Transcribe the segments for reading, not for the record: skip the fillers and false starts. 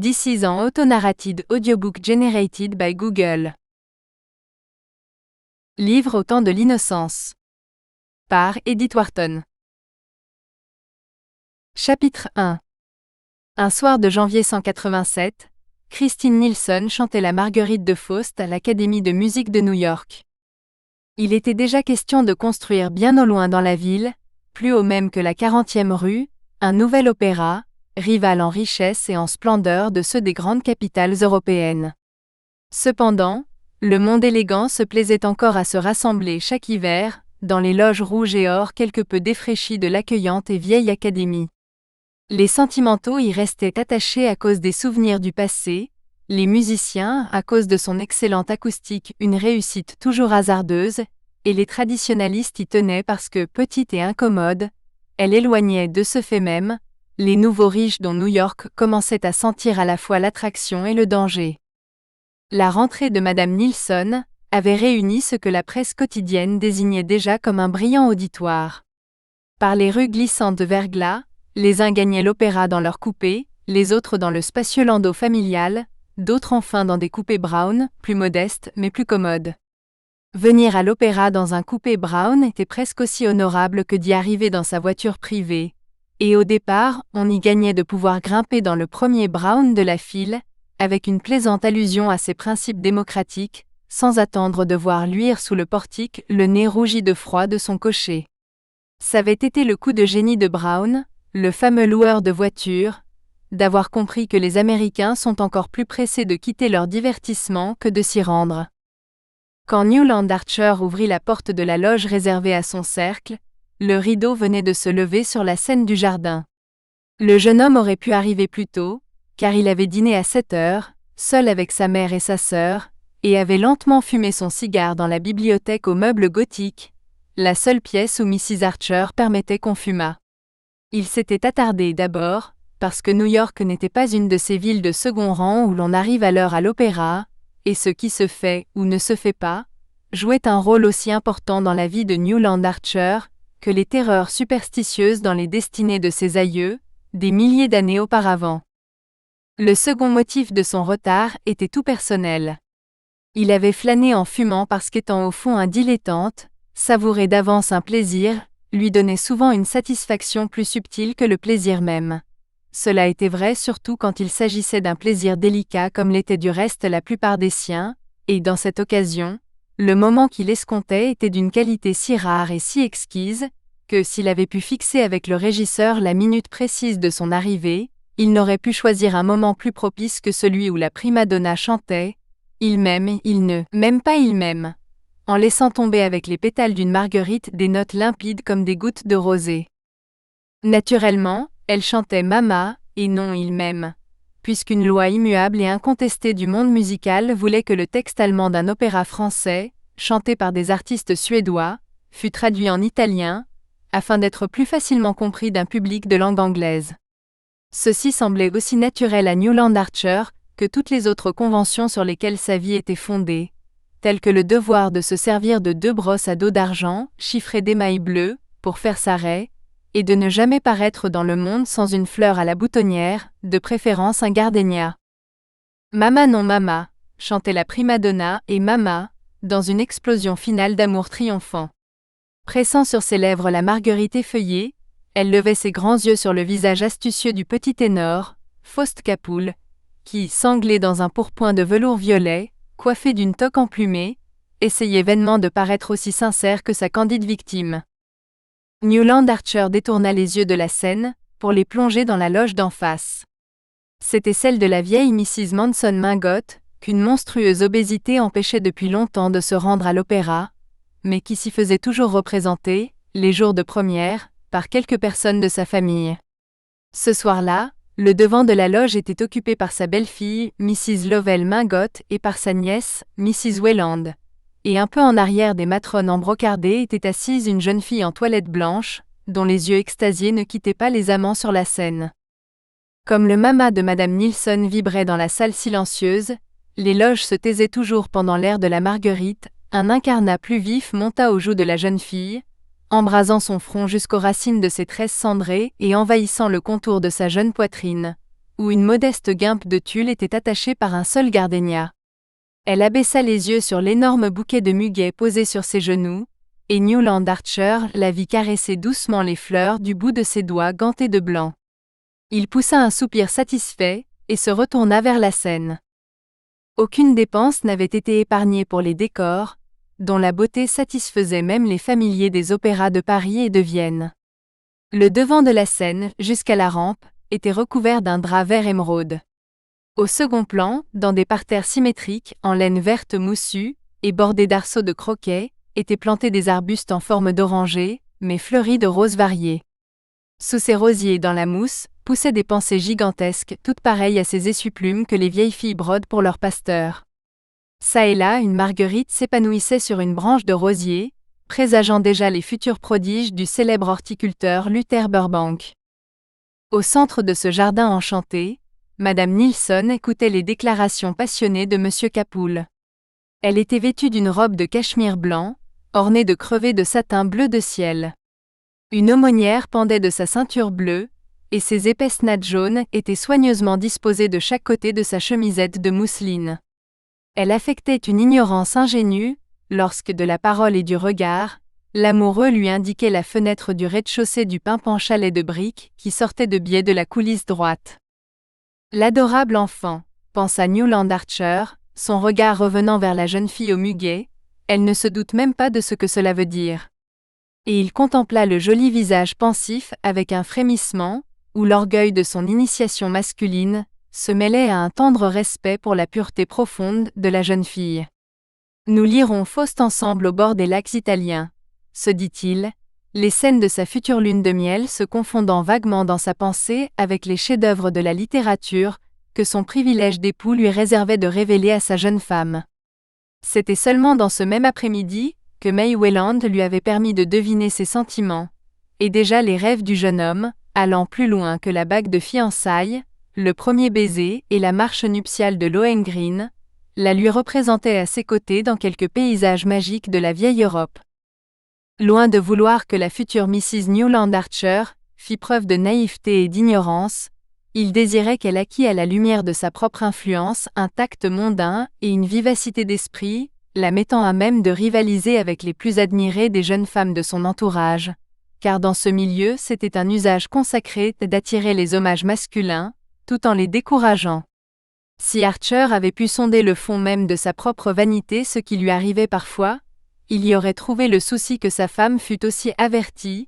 This is an auto-narrated audiobook generated by Google. Livre au temps de l'innocence. Par Edith Wharton. Chapitre 1. Un soir de janvier 187, Christine Nilsson chantait la Marguerite de Faust à l'Académie de musique de New York. Il était déjà question de construire bien au loin dans la ville, plus haut même que la 40e rue, un nouvel opéra, rival en richesse et en splendeur de ceux des grandes capitales européennes. Cependant, le monde élégant se plaisait encore à se rassembler chaque hiver, dans les loges rouges et or quelque peu défraîchies de l'accueillante et vieille académie. Les sentimentaux y restaient attachés à cause des souvenirs du passé, les musiciens à cause de son excellente acoustique, une réussite toujours hasardeuse, et les traditionalistes y tenaient parce que, petite et incommode, elle éloignait de ce fait même, les nouveaux riches dont New York commençait à sentir à la fois l'attraction et le danger. La rentrée de Madame Nilsson avait réuni ce que la presse quotidienne désignait déjà comme un brillant auditoire. Par les rues glissantes de verglas, les uns gagnaient l'opéra dans leur coupé, les autres dans le spacieux landau familial, d'autres enfin dans des coupés Brown, plus modestes mais plus commodes. Venir à l'opéra dans un coupé Brown était presque aussi honorable que d'y arriver dans sa voiture privée, et au départ, on y gagnait de pouvoir grimper dans le premier Brown de la file, avec une plaisante allusion à ses principes démocratiques, sans attendre de voir luire sous le portique le nez rougi de froid de son cocher. C'avait été le coup de génie de Brown, le fameux loueur de voitures, d'avoir compris que les Américains sont encore plus pressés de quitter leur divertissement que de s'y rendre. Quand Newland Archer ouvrit la porte de la loge réservée à son cercle, le rideau venait de se lever sur la scène du jardin. Le jeune homme aurait pu arriver plus tôt, car il avait dîné à 7 heures, seul avec sa mère et sa sœur, et avait lentement fumé son cigare dans la bibliothèque aux meubles gothiques, la seule pièce où Mrs. Archer permettait qu'on fumât. Il s'était attardé d'abord, parce que New York n'était pas une de ces villes de second rang où l'on arrive à l'heure à l'opéra, et ce qui se fait ou ne se fait pas, jouait un rôle aussi important dans la vie de Newland Archer, que les terreurs superstitieuses dans les destinées de ses aïeux, des milliers d'années auparavant. Le second motif de son retard était tout personnel. Il avait flâné en fumant parce qu'étant au fond un dilettante, savourer d'avance un plaisir, lui donnait souvent une satisfaction plus subtile que le plaisir même. Cela était vrai surtout quand il s'agissait d'un plaisir délicat comme l'était du reste la plupart des siens, et dans cette occasion, le moment qu'il escomptait était d'une qualité si rare et si exquise, que s'il avait pu fixer avec le régisseur la minute précise de son arrivée, il n'aurait pu choisir un moment plus propice que celui où la prima donna chantait « Il m'aime, il ne m'aime pas, il m'aime », en laissant tomber avec les pétales d'une marguerite des notes limpides comme des gouttes de rosée. Naturellement, elle chantait « Mama » et non « Il m'aime », puisqu'une loi immuable et incontestée du monde musical voulait que le texte allemand d'un opéra français, chanté par des artistes suédois, fût traduit en italien, afin d'être plus facilement compris d'un public de langue anglaise. Ceci semblait aussi naturel à Newland Archer que toutes les autres conventions sur lesquelles sa vie était fondée, telles que le devoir de se servir de 2 brosses à dos d'argent, chiffrées d'émail bleu, pour faire sa raie, et de ne jamais paraître dans le monde sans une fleur à la boutonnière, de préférence un gardénia. « Mama non mama », chantait la prima donna et Mama, dans une explosion finale d'amour triomphant. Pressant sur ses lèvres la marguerite effeuillée, elle levait ses grands yeux sur le visage astucieux du petit ténor, Faust Capoul, qui, sanglé dans un pourpoint de velours violet, coiffé d'une toque emplumée, essayait vainement de paraître aussi sincère que sa candide victime. Newland Archer détourna les yeux de la scène, pour les plonger dans la loge d'en face. C'était celle de la vieille Mrs. Manson Mingot, qu'une monstrueuse obésité empêchait depuis longtemps de se rendre à l'opéra, mais qui s'y faisait toujours représenter, les jours de première, par quelques personnes de sa famille. Ce soir-là, le devant de la loge était occupé par sa belle-fille, Mrs. Lovell Mingot, et par sa nièce, Mrs. Wayland. Et un peu en arrière des matrones embrocardées était assise une jeune fille en toilette blanche, dont les yeux extasiés ne quittaient pas les amants sur la scène. Comme le mama de Madame Nilsson vibrait dans la salle silencieuse, les loges se taisaient toujours pendant l'air de la Marguerite, un incarnat plus vif monta aux joues de la jeune fille, embrasant son front jusqu'aux racines de ses tresses cendrées et envahissant le contour de sa jeune poitrine, où une modeste guimpe de tulle était attachée par un seul gardénia. Elle abaissa les yeux sur l'énorme bouquet de muguet posé sur ses genoux, et Newland Archer la vit caresser doucement les fleurs du bout de ses doigts gantés de blanc. Il poussa un soupir satisfait, et se retourna vers la scène. Aucune dépense n'avait été épargnée pour les décors, dont la beauté satisfaisait même les familiers des opéras de Paris et de Vienne. Le devant de la scène, jusqu'à la rampe, était recouvert d'un drap vert émeraude. Au second plan, dans des parterres symétriques, en laine verte moussue, et bordés d'arceaux de croquet, étaient plantés des arbustes en forme d'oranger, mais fleuris de roses variées. Sous ces rosiers dans la mousse, poussaient des pensées gigantesques, toutes pareilles à ces essuie-plumes que les vieilles filles brodent pour leurs pasteurs. Ça et là, une marguerite s'épanouissait sur une branche de rosier, présageant déjà les futurs prodiges du célèbre horticulteur Luther Burbank. Au centre de ce jardin enchanté, Madame Nilsson écoutait les déclarations passionnées de Monsieur Capoul. Elle était vêtue d'une robe de cachemire blanc, ornée de crevés de satin bleu de ciel. Une aumônière pendait de sa ceinture bleue, et ses épaisses nattes jaunes étaient soigneusement disposées de chaque côté de sa chemisette de mousseline. Elle affectait une ignorance ingénue, lorsque de la parole et du regard, l'amoureux lui indiquait la fenêtre du rez-de-chaussée du pimpant chalet de briques qui sortait de biais de la coulisse droite. L'adorable enfant, pensa Newland Archer, son regard revenant vers la jeune fille au muguet, elle ne se doute même pas de ce que cela veut dire. Et il contempla le joli visage pensif avec un frémissement, où l'orgueil de son initiation masculine se mêlait à un tendre respect pour la pureté profonde de la jeune fille. Nous lirons Faust ensemble au bord des lacs italiens, se dit-il, les scènes de sa future lune de miel se confondant vaguement dans sa pensée avec les chefs-d'œuvre de la littérature que son privilège d'époux lui réservait de révéler à sa jeune femme. C'était seulement dans ce même après-midi que May Welland lui avait permis de deviner ses sentiments, et déjà les rêves du jeune homme, allant plus loin que la bague de fiançailles, le premier baiser et la marche nuptiale de Lohengrin, la lui représentaient à ses côtés dans quelques paysages magiques de la vieille Europe. Loin de vouloir que la future Mrs. Newland Archer fît preuve de naïveté et d'ignorance, il désirait qu'elle acquît à la lumière de sa propre influence un tact mondain et une vivacité d'esprit, la mettant à même de rivaliser avec les plus admirées des jeunes femmes de son entourage, car dans ce milieu c'était un usage consacré d'attirer les hommages masculins, tout en les décourageant. Si Archer avait pu sonder le fond même de sa propre vanité, ce qui lui arrivait parfois, il y aurait trouvé le souci que sa femme fût aussi avertie,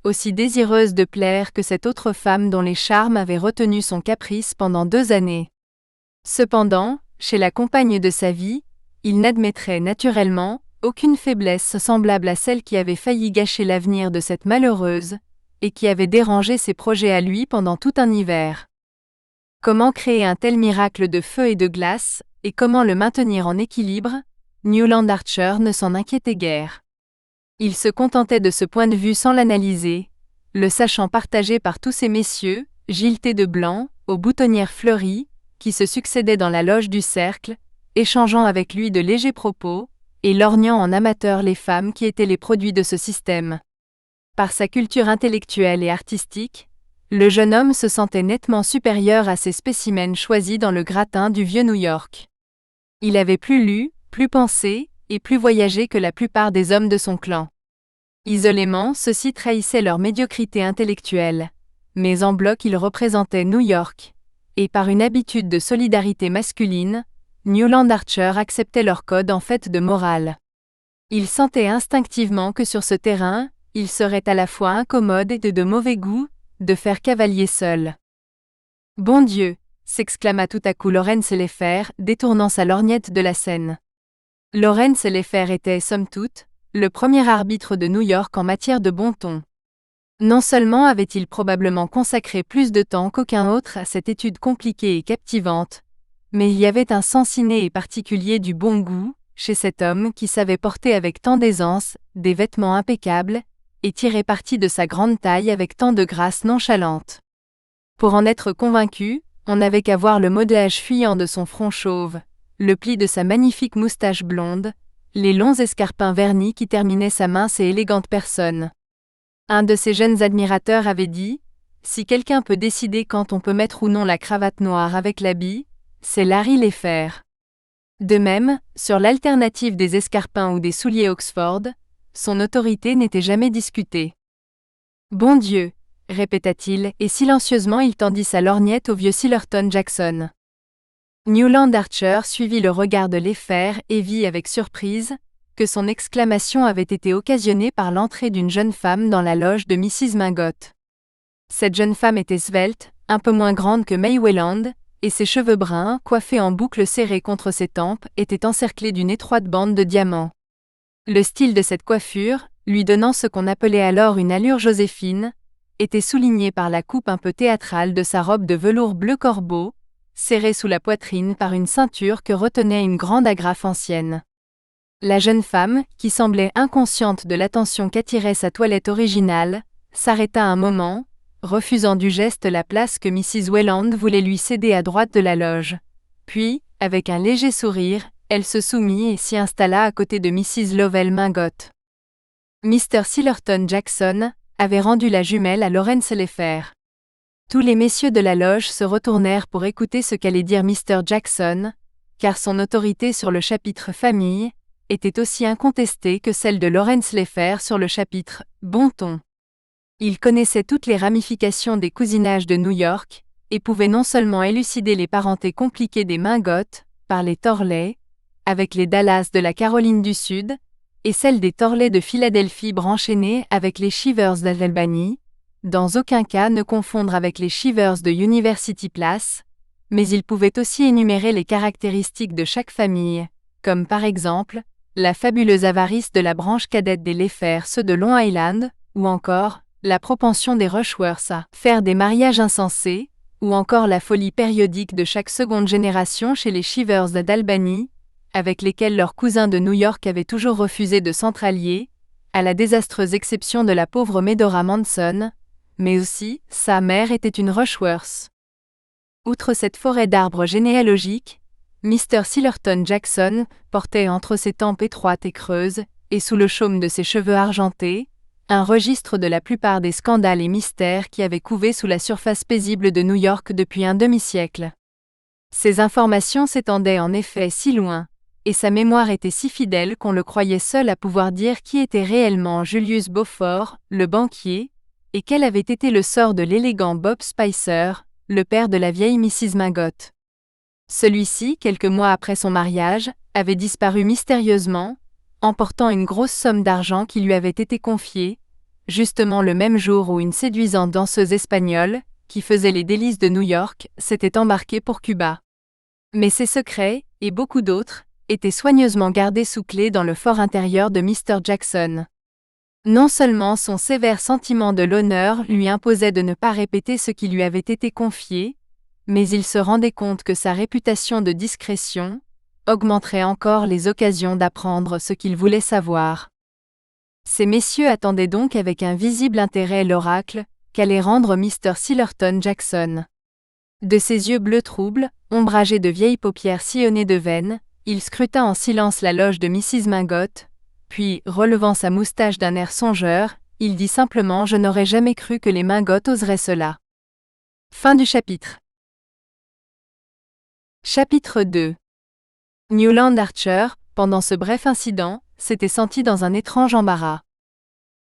aussi désireuse de plaire que cette autre femme dont les charmes avaient retenu son caprice pendant 2 années. Cependant, chez la compagne de sa vie, il n'admettrait naturellement aucune faiblesse semblable à celle qui avait failli gâcher l'avenir de cette malheureuse, et qui avait dérangé ses projets à lui pendant tout un hiver. Comment créer un tel miracle de feu et de glace, et comment le maintenir en équilibre, Newland Archer ne s'en inquiétait guère. Il se contentait de ce point de vue sans l'analyser, le sachant partagé par tous ces messieurs, giletés de blanc, aux boutonnières fleuries, qui se succédaient dans la loge du cercle, échangeant avec lui de légers propos, et lorgnant en amateurs les femmes qui étaient les produits de ce système. Par sa culture intellectuelle et artistique, le jeune homme se sentait nettement supérieur à ces spécimens choisis dans le gratin du vieux New York. Il avait plus lu, plus pensé, et plus voyagé que la plupart des hommes de son clan. Isolément, ceux-ci trahissaient leur médiocrité intellectuelle, mais en bloc ils représentaient New York, et par une habitude de solidarité masculine, Newland Archer acceptait leur code en fait de morale. Il sentait instinctivement que sur ce terrain, il serait à la fois incommode et de mauvais goût, de faire cavalier seul. « Bon Dieu !» s'exclama tout à coup Laurence Leffer, détournant sa lorgnette de la scène. Laurence Leffer était, somme toute, le premier arbitre de New York en matière de bon ton. Non seulement avait-il probablement consacré plus de temps qu'aucun autre à cette étude compliquée et captivante, mais il y avait un sens inné et particulier du bon goût, chez cet homme qui savait porter avec tant d'aisance des vêtements impeccables, et tirer parti de sa grande taille avec tant de grâce nonchalante. Pour en être convaincu, on n'avait qu'à voir le modelage fuyant de son front chauve, le pli de sa magnifique moustache blonde, les longs escarpins vernis qui terminaient sa mince et élégante personne. Un de ses jeunes admirateurs avait dit « Si quelqu'un peut décider quand on peut mettre ou non la cravate noire avec l'habit, c'est Larry Leffer. De même, sur l'alternative des escarpins ou des souliers Oxford, son autorité n'était jamais discutée. Bon Dieu, répéta-t-il, et silencieusement il tendit sa lorgnette au vieux Sillerton Jackson. Newland Archer suivit le regard de Leffer et vit avec surprise que son exclamation avait été occasionnée par l'entrée d'une jeune femme dans la loge de Mrs. Mingot. Cette jeune femme était svelte, un peu moins grande que May Welland, et ses cheveux bruns, coiffés en boucles serrées contre ses tempes, étaient encerclés d'une étroite bande de diamants. Le style de cette coiffure, lui donnant ce qu'on appelait alors une allure joséphine, était souligné par la coupe un peu théâtrale de sa robe de velours bleu corbeau, serrée sous la poitrine par une ceinture que retenait une grande agrafe ancienne. La jeune femme, qui semblait inconsciente de l'attention qu'attirait sa toilette originale, s'arrêta un moment, refusant du geste la place que Mrs. Welland voulait lui céder à droite de la loge. Puis, avec un léger sourire, elle se soumit et s'y installa à côté de Mrs. Lovell Mingot. Mr. Sillerton Jackson avait rendu la jumelle à Lawrence Leffer. Tous les messieurs de la loge se retournèrent pour écouter ce qu'allait dire Mr. Jackson, car son autorité sur le chapitre famille était aussi incontestée que celle de Lawrence Leffer sur le chapitre bon ton. Il connaissait toutes les ramifications des cousinages de New York, et pouvait non seulement élucider les parentés compliquées des Mingot, par les Torley, avec les Dallas de la Caroline du Sud, et celles des Torley de Philadelphie branchées avec les Shivers d'Albany, dans aucun cas ne confondre avec les Shivers de University Place, mais il pouvait aussi énumérer les caractéristiques de chaque famille, comme par exemple, la fabuleuse avarice de la branche cadette des Leffer, ceux de Long Island, ou encore, la propension des Rushworth à faire des mariages insensés, ou encore la folie périodique de chaque seconde génération chez les Shivers d'Albany, avec lesquels leurs cousins de New York avaient toujours refusé de s'entrallier, à la désastreuse exception de la pauvre Medora Manson, mais aussi, sa mère était une Rushworth. Outre cette forêt d'arbres généalogiques, Mr. Sillerton Jackson portait entre ses tempes étroites et creuses, et sous le chaume de ses cheveux argentés, un registre de la plupart des scandales et mystères qui avaient couvé sous la surface paisible de New York depuis un demi-siècle. Ces informations s'étendaient en effet si loin, et sa mémoire était si fidèle qu'on le croyait seul à pouvoir dire qui était réellement Julius Beaufort, le banquier, et quel avait été le sort de l'élégant Bob Spicer, le père de la vieille Mrs. Mingot. Celui-ci, quelques mois après son mariage, avait disparu mystérieusement, emportant une grosse somme d'argent qui lui avait été confiée, justement le même jour où une séduisante danseuse espagnole, qui faisait les délices de New York, s'était embarquée pour Cuba. Mais ces secrets, et beaucoup d'autres, étaient soigneusement gardés sous clé dans le fort intérieur de Mr. Jackson. Non seulement son sévère sentiment de l'honneur lui imposait de ne pas répéter ce qui lui avait été confié, mais il se rendait compte que sa réputation de discrétion augmenterait encore les occasions d'apprendre ce qu'il voulait savoir. Ces messieurs attendaient donc avec un visible intérêt l'oracle qu'allait rendre Mr. Sillerton Jackson. De ses yeux bleus troubles, ombragés de vieilles paupières sillonnées de veines, il scruta en silence la loge de Mrs. Mingot, puis, relevant sa moustache d'un air songeur, il dit simplement « Je n'aurais jamais cru que les Mingot oseraient cela. » Fin du chapitre. Chapitre 2. Newland Archer, pendant ce bref incident, s'était senti dans un étrange embarras.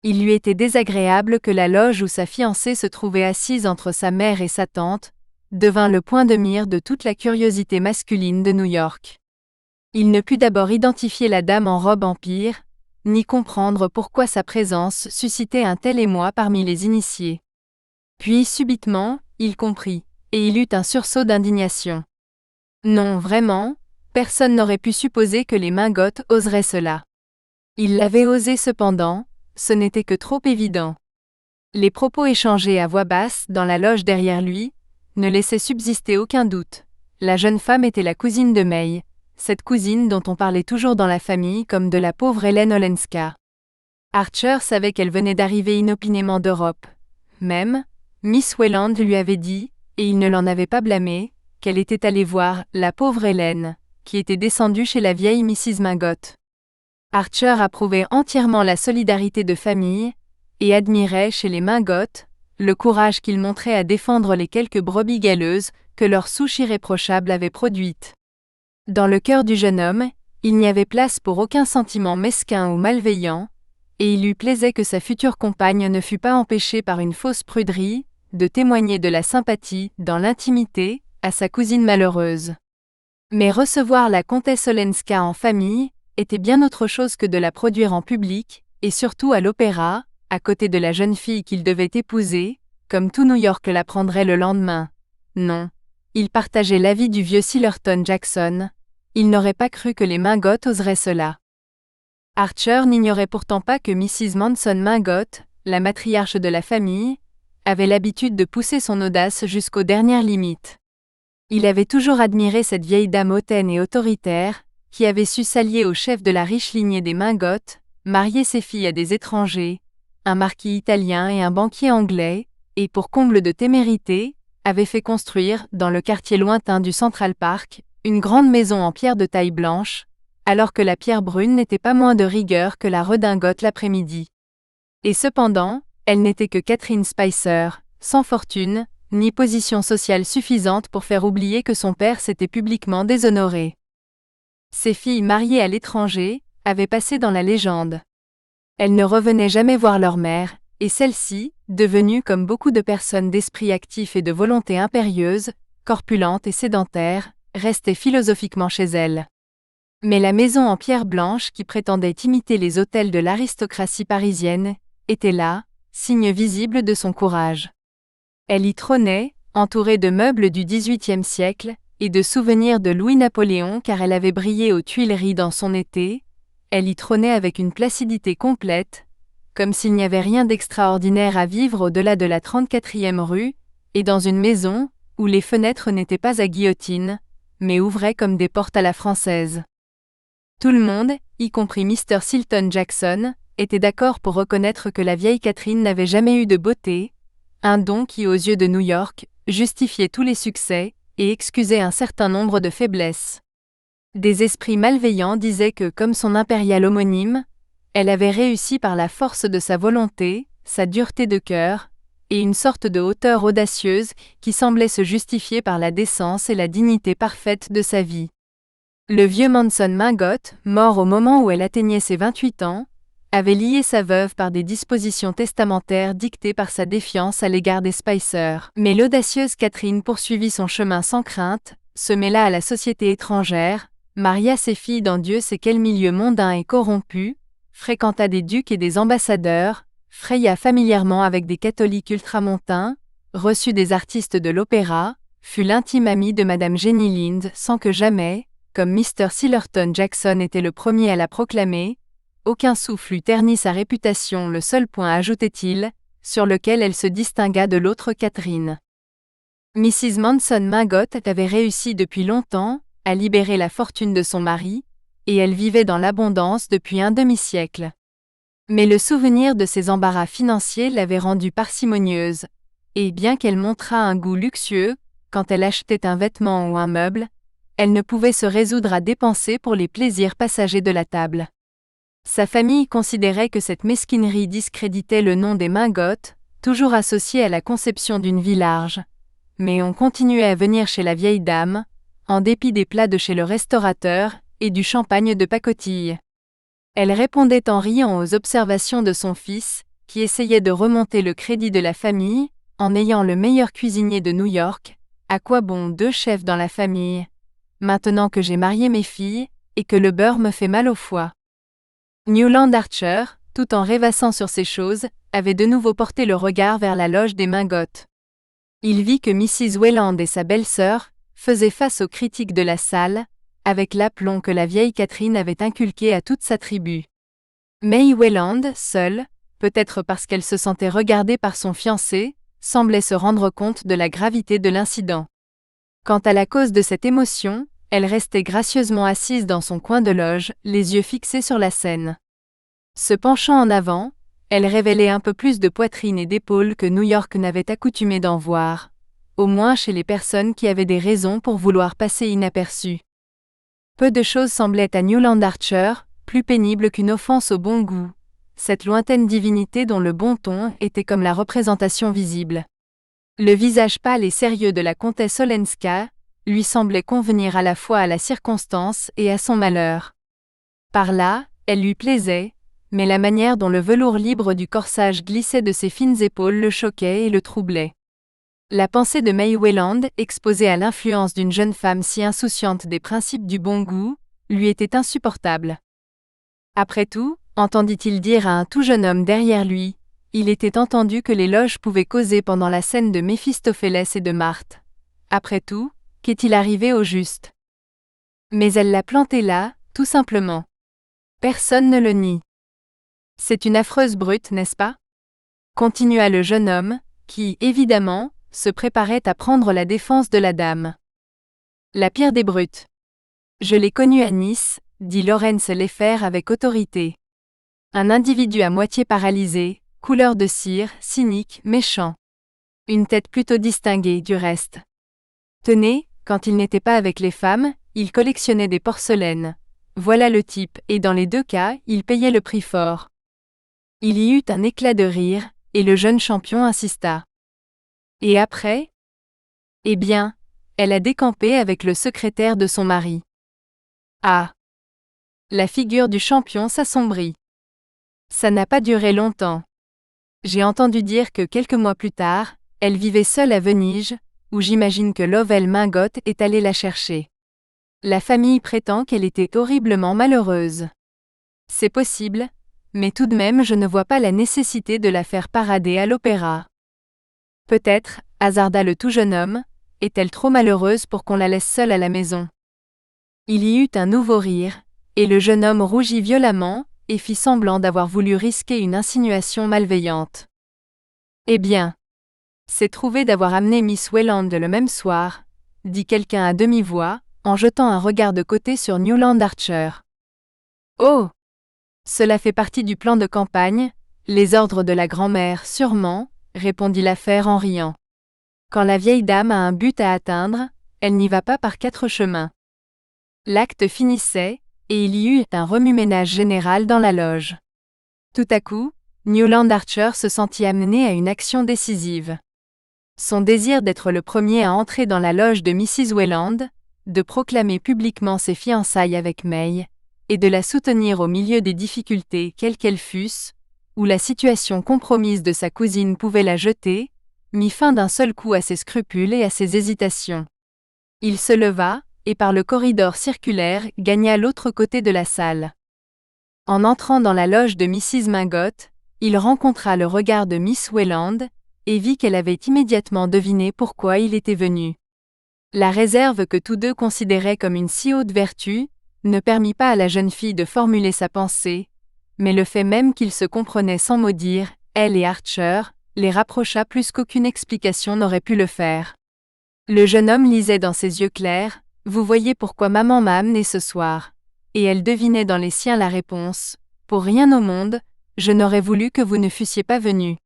Il lui était désagréable que la loge où sa fiancée se trouvait assise entre sa mère et sa tante devint le point de mire de toute la curiosité masculine de New York. Il ne put d'abord identifier la dame en robe empire, ni comprendre pourquoi sa présence suscitait un tel émoi parmi les initiés. Puis subitement, il comprit, et il eut un sursaut d'indignation. Non, vraiment, personne n'aurait pu supposer que les Mingot oseraient cela. Il l'avait osé cependant, ce n'était que trop évident. Les propos échangés à voix basse dans la loge derrière lui ne laissaient subsister aucun doute. La jeune femme était la cousine de May, cette cousine dont on parlait toujours dans la famille comme de la pauvre Hélène Olenska. Archer savait qu'elle venait d'arriver inopinément d'Europe. Même, Miss Welland lui avait dit, et il ne l'en avait pas blâmé, qu'elle était allée voir la pauvre Hélène, qui était descendue chez la vieille Mrs. Mingot. Archer approuvait entièrement la solidarité de famille, et admirait chez les Mingot le courage qu'il montrait à défendre les quelques brebis galeuses que leur souche irréprochable avait produites. Dans le cœur du jeune homme, il n'y avait place pour aucun sentiment mesquin ou malveillant, et il lui plaisait que sa future compagne ne fût pas empêchée par une fausse pruderie de témoigner de la sympathie, dans l'intimité, à sa cousine malheureuse. Mais recevoir la comtesse Olenska en famille était bien autre chose que de la produire en public, et surtout à l'opéra, à côté de la jeune fille qu'il devait épouser, comme tout New York l'apprendrait le lendemain. Non. Il partageait l'avis du vieux Sillerton Jackson. Il n'aurait pas cru que les Mingotte oseraient cela. Archer n'ignorait pourtant pas que Mrs. Manson Mingotte, la matriarche de la famille, avait l'habitude de pousser son audace jusqu'aux dernières limites. Il avait toujours admiré cette vieille dame hautaine et autoritaire, qui avait su s'allier au chef de la riche lignée des Mingotte, marier ses filles à des étrangers, un marquis italien et un banquier anglais, et pour comble de témérité, avait fait construire, dans le quartier lointain du Central Park, une grande maison en pierre de taille blanche, alors que la pierre brune n'était pas moins de rigueur que la redingote l'après-midi. Et cependant, elle n'était que Catherine Spicer, sans fortune, ni position sociale suffisante pour faire oublier que son père s'était publiquement déshonoré. Ses filles mariées à l'étranger avaient passé dans la légende. Elles ne revenaient jamais voir leur mère, et celle-ci, devenue comme beaucoup de personnes d'esprit actif et de volonté impérieuse, corpulente et sédentaire, restait philosophiquement chez elle. Mais la maison en pierre blanche qui prétendait imiter les hôtels de l'aristocratie parisienne, était là, signe visible de son courage. Elle y trônait, entourée de meubles du XVIIIe siècle, et de souvenirs de Louis-Napoléon car elle avait brillé aux Tuileries dans son été, elle y trônait avec une placidité complète, comme s'il n'y avait rien d'extraordinaire à vivre au-delà de la 34e rue, et dans une maison, où les fenêtres n'étaient pas à guillotine, mais ouvraient comme des portes à la française. Tout le monde, y compris Mr. Silton Jackson, était d'accord pour reconnaître que la vieille Catherine n'avait jamais eu de beauté, un don qui, aux yeux de New York, justifiait tous les succès et excusait un certain nombre de faiblesses. Des esprits malveillants disaient que, comme son impériale homonyme, elle avait réussi par la force de sa volonté, sa dureté de cœur, et une sorte de hauteur audacieuse qui semblait se justifier par la décence et la dignité parfaite de sa vie. Le vieux Manson Mingotte, mort au moment où elle atteignait ses 28 ans, avait lié sa veuve par des dispositions testamentaires dictées par sa défiance à l'égard des Spicer. Mais l'audacieuse Catherine poursuivit son chemin sans crainte, se mêla à la société étrangère, maria ses filles dans Dieu sait quel milieu mondain et corrompu, fréquenta des ducs et des ambassadeurs, fraya familièrement avec des catholiques ultramontains, reçut des artistes de l'opéra, fut l'intime amie de Madame Jenny Lind sans que jamais, comme Mr. Sillerton Jackson était le premier à la proclamer, aucun souffle eût terni sa réputation, le seul point, ajoutait-il, sur lequel elle se distingua de l'autre Catherine. Mrs. Manson Mingotte avait réussi depuis longtemps à libérer la fortune de son mari, et elle vivait dans l'abondance depuis un demi-siècle. Mais le souvenir de ses embarras financiers l'avait rendue parcimonieuse, et bien qu'elle montrât un goût luxueux, quand elle achetait un vêtement ou un meuble, elle ne pouvait se résoudre à dépenser pour les plaisirs passagers de la table. Sa famille considérait que cette mesquinerie discréditait le nom des Mingotte, toujours associé à la conception d'une vie large. Mais on continuait à venir chez la vieille dame, en dépit des plats de chez le restaurateur et du champagne de pacotille. Elle répondait en riant aux observations de son fils, qui essayait de remonter le crédit de la famille, en ayant le meilleur cuisinier de New York. À quoi bon 2 chefs dans la famille, maintenant que j'ai marié mes filles, et que le beurre me fait mal au foie. Newland Archer, tout en rêvassant sur ces choses, avait de nouveau porté le regard vers la loge des Mingotte. Il vit que Mrs. Wayland et sa belle-sœur faisaient face aux critiques de la salle, avec l'aplomb que la vieille Catherine avait inculqué à toute sa tribu. May Wayland, seule, peut-être parce qu'elle se sentait regardée par son fiancé, semblait se rendre compte de la gravité de l'incident. Quant à la cause de cette émotion, elle restait gracieusement assise dans son coin de loge, les yeux fixés sur la scène. Se penchant en avant, elle révélait un peu plus de poitrine et d'épaules que New York n'avait accoutumé d'en voir, au moins chez les personnes qui avaient des raisons pour vouloir passer inaperçues. Peu de choses semblaient à Newland Archer plus pénibles qu'une offense au bon goût. cette lointaine divinité dont le bon ton était comme la représentation visible. Le visage pâle et sérieux de la comtesse Olenska lui semblait convenir à la fois à la circonstance et à son malheur. Par là, elle lui plaisait, mais la manière dont le velours libre du corsage glissait de ses fines épaules le choquait et le troublait. La pensée de May Welland, exposée à l'influence d'une jeune femme si insouciante des principes du bon goût, lui était insupportable. Après tout, entendit-il dire à un tout jeune homme derrière lui, il était entendu que les loges pouvaient causer pendant la scène de Méphistophélès et de Marthe. Après tout, qu'est-il arrivé au juste? Mais elle l'a planté là, tout simplement. Personne ne le nie. C'est une affreuse brute, n'est-ce pas? Continua le jeune homme, qui, évidemment, se préparait à prendre la défense de la dame. La pire des brutes. Je l'ai connue à Nice, dit Laurence Leffer avec autorité. Un individu à moitié paralysé, couleur de cire, cynique, méchant. Une tête plutôt distinguée, du reste. Tenez, quand il n'était pas avec les femmes, il collectionnait des porcelaines. Voilà le type, et dans les deux cas, il payait le prix fort. Il y eut un éclat de rire, et le jeune champion insista. Et après? Eh bien, elle a décampé avec le secrétaire de son mari. Ah! La figure du champion s'assombrit. Ça n'a pas duré longtemps. J'ai entendu dire que quelques mois plus tard, elle vivait seule à Venise, où j'imagine que Lovell Mingott est allé la chercher. La famille prétend qu'elle était horriblement malheureuse. C'est possible, mais tout de même je ne vois pas la nécessité de la faire parader à l'opéra. Peut-être, hasarda le tout jeune homme, est-elle trop malheureuse pour qu'on la laisse seule à la maison. Il y eut un nouveau rire, et le jeune homme rougit violemment, et fit semblant d'avoir voulu risquer une insinuation malveillante. Eh bien, c'est trouvé d'avoir amené Miss Welland le même soir, dit quelqu'un à demi-voix, en jetant un regard de côté sur Newland Archer. Oh! Cela fait partie du plan de campagne, les ordres de la grand-mère, sûrement, répondit l'affaire en riant. Quand la vieille dame a un but à atteindre, elle n'y va pas par 4 chemins. L'acte finissait, et il y eut un remue-ménage général dans la loge. Tout à coup, Newland Archer se sentit amené à une action décisive. Son désir d'être le premier à entrer dans la loge de Mrs. Welland, de proclamer publiquement ses fiançailles avec May, et de la soutenir au milieu des difficultés quelles qu'elles fussent, où la situation compromise de sa cousine pouvait la jeter, mit fin d'un seul coup à ses scrupules et à ses hésitations. Il se leva, et par le corridor circulaire gagna l'autre côté de la salle. En entrant dans la loge de Mrs. Mingott, il rencontra le regard de Miss Welland, et vit qu'elle avait immédiatement deviné pourquoi il était venu. La réserve que tous deux considéraient comme une si haute vertu, ne permit pas à la jeune fille de formuler sa pensée, mais le fait même qu'ils se comprenaient sans mot dire, elle et Archer, les rapprocha plus qu'aucune explication n'aurait pu le faire. Le jeune homme lisait dans ses yeux clairs, « Vous voyez pourquoi maman m'a amené ce soir », et elle devinait dans les siens la réponse, « Pour rien au monde, je n'aurais voulu que vous ne fussiez pas venu. »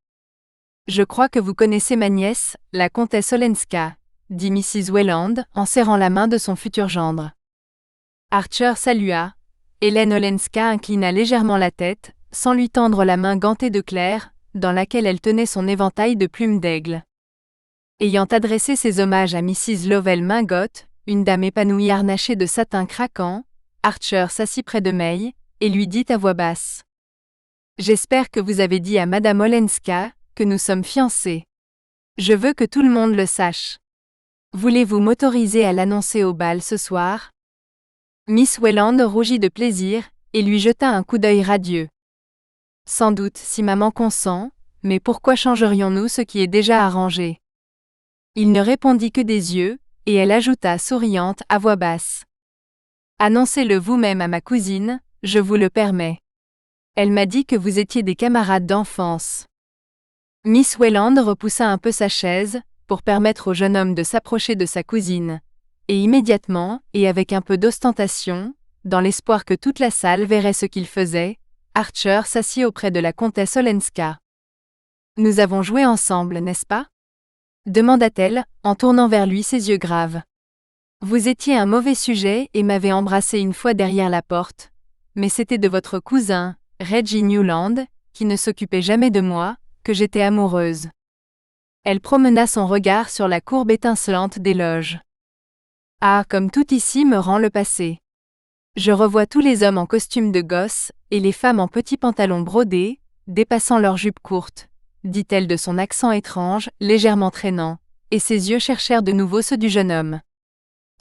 « Je crois que vous connaissez ma nièce, la comtesse Olenska, » dit Mrs. Welland en serrant la main de son futur gendre. Archer salua. Hélène Olenska inclina légèrement la tête, sans lui tendre la main gantée de Claire, dans laquelle elle tenait son éventail de plumes d'aigle. Ayant adressé ses hommages à Mrs. Lovell Mingott, une dame épanouie harnachée de satin craquant, Archer s'assit près de May, et lui dit à voix basse. « J'espère que vous avez dit à Madame Olenska que nous sommes fiancés. Je veux que tout le monde le sache. Voulez-vous m'autoriser à l'annoncer au bal ce soir ?» Miss Welland rougit de plaisir, et lui jeta un coup d'œil radieux. « Sans doute si maman consent, mais pourquoi changerions-nous ce qui est déjà arrangé ?» Il ne répondit que des yeux, et elle ajouta souriante à voix basse. « Annoncez-le vous-même à ma cousine, je vous le permets. Elle m'a dit que vous étiez des camarades d'enfance. » Miss Welland repoussa un peu sa chaise, pour permettre au jeune homme de s'approcher de sa cousine, et immédiatement, et avec un peu d'ostentation, dans l'espoir que toute la salle verrait ce qu'il faisait, Archer s'assit auprès de la comtesse Olenska. « Nous avons joué ensemble, n'est-ce pas ?» demanda-t-elle, en tournant vers lui ses yeux graves. « Vous étiez un mauvais sujet et m'avez embrassé une fois derrière la porte, mais c'était de votre cousin, Reggie Newland, qui ne s'occupait jamais de moi, que j'étais amoureuse. Elle promena son regard sur la courbe étincelante des loges. Ah, comme tout ici me rend le passé. Je revois tous les hommes en costume de gosse, et les femmes en petits pantalons brodés, dépassant leurs jupes courtes, dit-elle de son accent étrange, légèrement traînant, et ses yeux cherchèrent de nouveau ceux du jeune homme.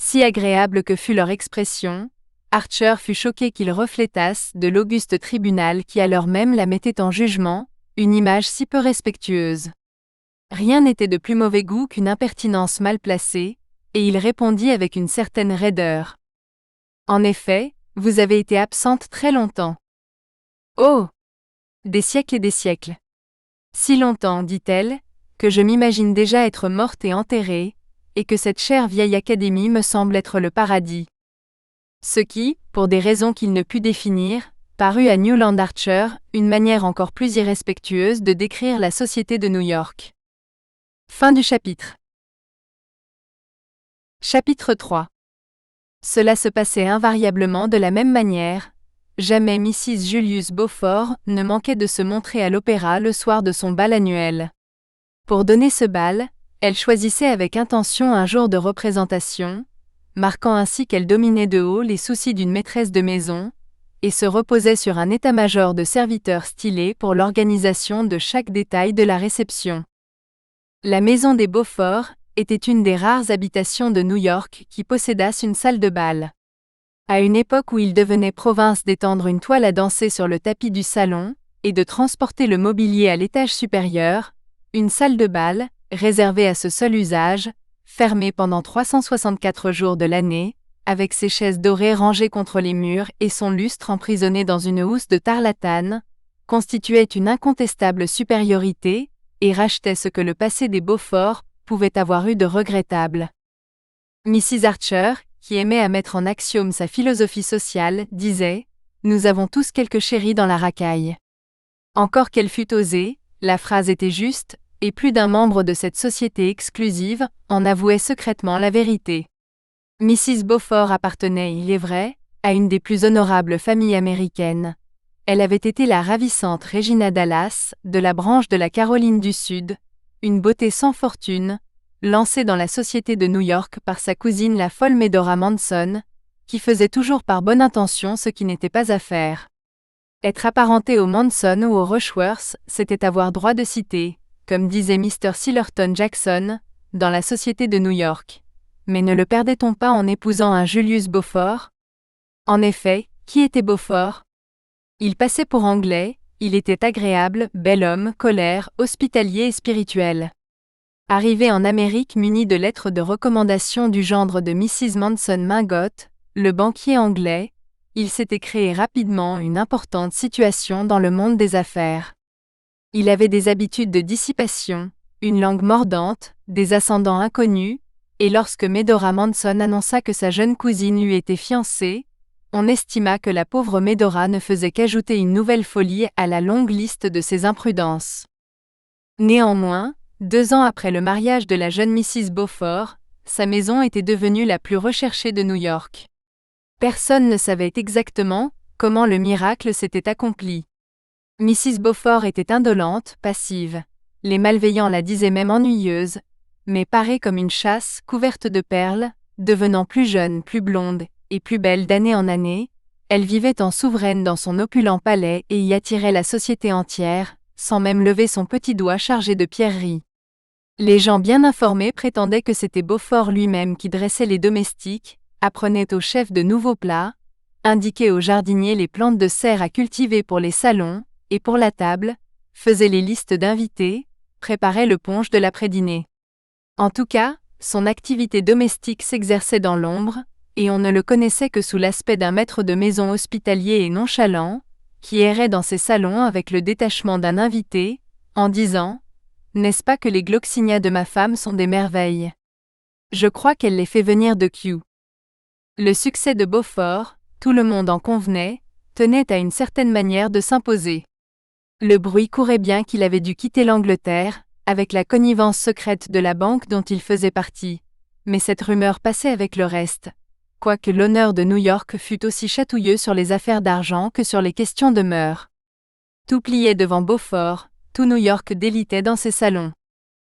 Si agréable que fût leur expression, Archer fut choqué qu'ils reflétassent de l'auguste tribunal qui à l'heure même la mettait en jugement, une image si peu respectueuse. Rien n'était de plus mauvais goût qu'une impertinence mal placée, et il répondit avec une certaine raideur. En effet, vous avez été absente très longtemps. Oh! Des siècles et des siècles. Si longtemps, dit-elle, que je m'imagine déjà être morte et enterrée, et que cette chère vieille académie me semble être le paradis. Ce qui, pour des raisons qu'il ne put définir, parut à Newland Archer une manière encore plus irrespectueuse de décrire la société de New York. Fin du chapitre. Chapitre 3. Cela se passait invariablement de la même manière. Jamais Mrs. Julius Beaufort ne manquait de se montrer à l'opéra le soir de son bal annuel. Pour donner ce bal, elle choisissait avec intention un jour de représentation, marquant ainsi qu'elle dominait de haut les soucis d'une maîtresse de maison, et se reposait sur un état-major de serviteurs stylés pour l'organisation de chaque détail de la réception. La maison des Beaufort était une des rares habitations de New York qui possédassent une salle de bal. À une époque où il devenait province d'étendre une toile à danser sur le tapis du salon, et de transporter le mobilier à l'étage supérieur, une salle de bal, réservée à ce seul usage, fermée pendant 364 jours de l'année, avec ses chaises dorées rangées contre les murs et son lustre emprisonné dans une housse de tarlatane, constituait une incontestable supériorité, et rachetait ce que le passé des Beaufort pouvait avoir eu de regrettable. Mrs. Archer, qui aimait à mettre en axiome sa philosophie sociale, disait « Nous avons tous quelques chéris dans la racaille ». Encore qu'elle fût osée, la phrase était juste, et plus d'un membre de cette société exclusive en avouait secrètement la vérité. Mrs. Beaufort appartenait, il est vrai, à une des plus honorables familles américaines. Elle avait été la ravissante Regina Dallas, de la branche de la Caroline du Sud, une beauté sans fortune, lancée dans la société de New York par sa cousine la folle Medora Manson, qui faisait toujours par bonne intention ce qui n'était pas à faire. Être apparenté aux Manson ou aux Rushworth, c'était avoir droit de cité, comme disait Mr. Sillerton Jackson, dans la société de New York. Mais ne le perdait-on pas en épousant un Julius Beaufort? En effet, qui était Beaufort? Il passait pour anglais, il était agréable, bel homme, colère, hospitalier et spirituel. Arrivé en Amérique muni de lettres de recommandation du gendre de Mrs. Manson Mingot, le banquier anglais, il s'était créé rapidement une importante situation dans le monde des affaires. Il avait des habitudes de dissipation, une langue mordante, des ascendants inconnus, et lorsque Medora Manson annonça que sa jeune cousine lui était fiancée, on estima que la pauvre Medora ne faisait qu'ajouter une nouvelle folie à la longue liste de ses imprudences. Néanmoins, 2 ans après le mariage de la jeune Mrs. Beaufort, sa maison était devenue la plus recherchée de New York. Personne ne savait exactement comment le miracle s'était accompli. Mrs. Beaufort était indolente, passive. Les malveillants la disaient même ennuyeuse, mais parée comme une chasse couverte de perles, devenant plus jeune, plus blonde et plus belle d'année en année, elle vivait en souveraine dans son opulent palais et y attirait la société entière, sans même lever son petit doigt chargé de pierreries. Les gens bien informés prétendaient que c'était Beaufort lui-même qui dressait les domestiques, apprenait aux chefs de nouveaux plats, indiquait aux jardiniers les plantes de serre à cultiver pour les salons, et pour la table, faisait les listes d'invités, préparait le punch de l'après-dîner. En tout cas, son activité domestique s'exerçait dans l'ombre, et on ne le connaissait que sous l'aspect d'un maître de maison hospitalier et nonchalant, qui errait dans ses salons avec le détachement d'un invité, en disant « N'est-ce pas que les gloxinia de ma femme sont des merveilles? Je crois qu'elle les fait venir de Kew. » Le succès de Beaufort, tout le monde en convenait, tenait à une certaine manière de s'imposer. Le bruit courait bien qu'il avait dû quitter l'Angleterre, avec la connivence secrète de la banque dont il faisait partie, mais cette rumeur passait avec le reste, quoique l'honneur de New York fût aussi chatouilleux sur les affaires d'argent que sur les questions de mœurs. Tout pliait devant Beaufort, tout New York délitait dans ses salons.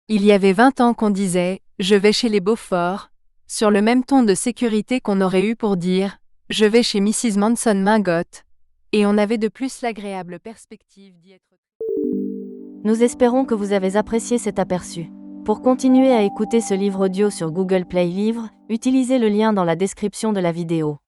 Il y avait 20 ans qu'on disait « Je vais chez les Beaufort », sur le même ton de sécurité qu'on aurait eu pour dire « Je vais chez Mrs. Manson Mingotte », et on avait de plus l'agréable perspective d'y être. Nous espérons que vous avez apprécié cet aperçu. Pour continuer à écouter ce livre audio sur Google Play Livres, utilisez le lien dans la description de la vidéo.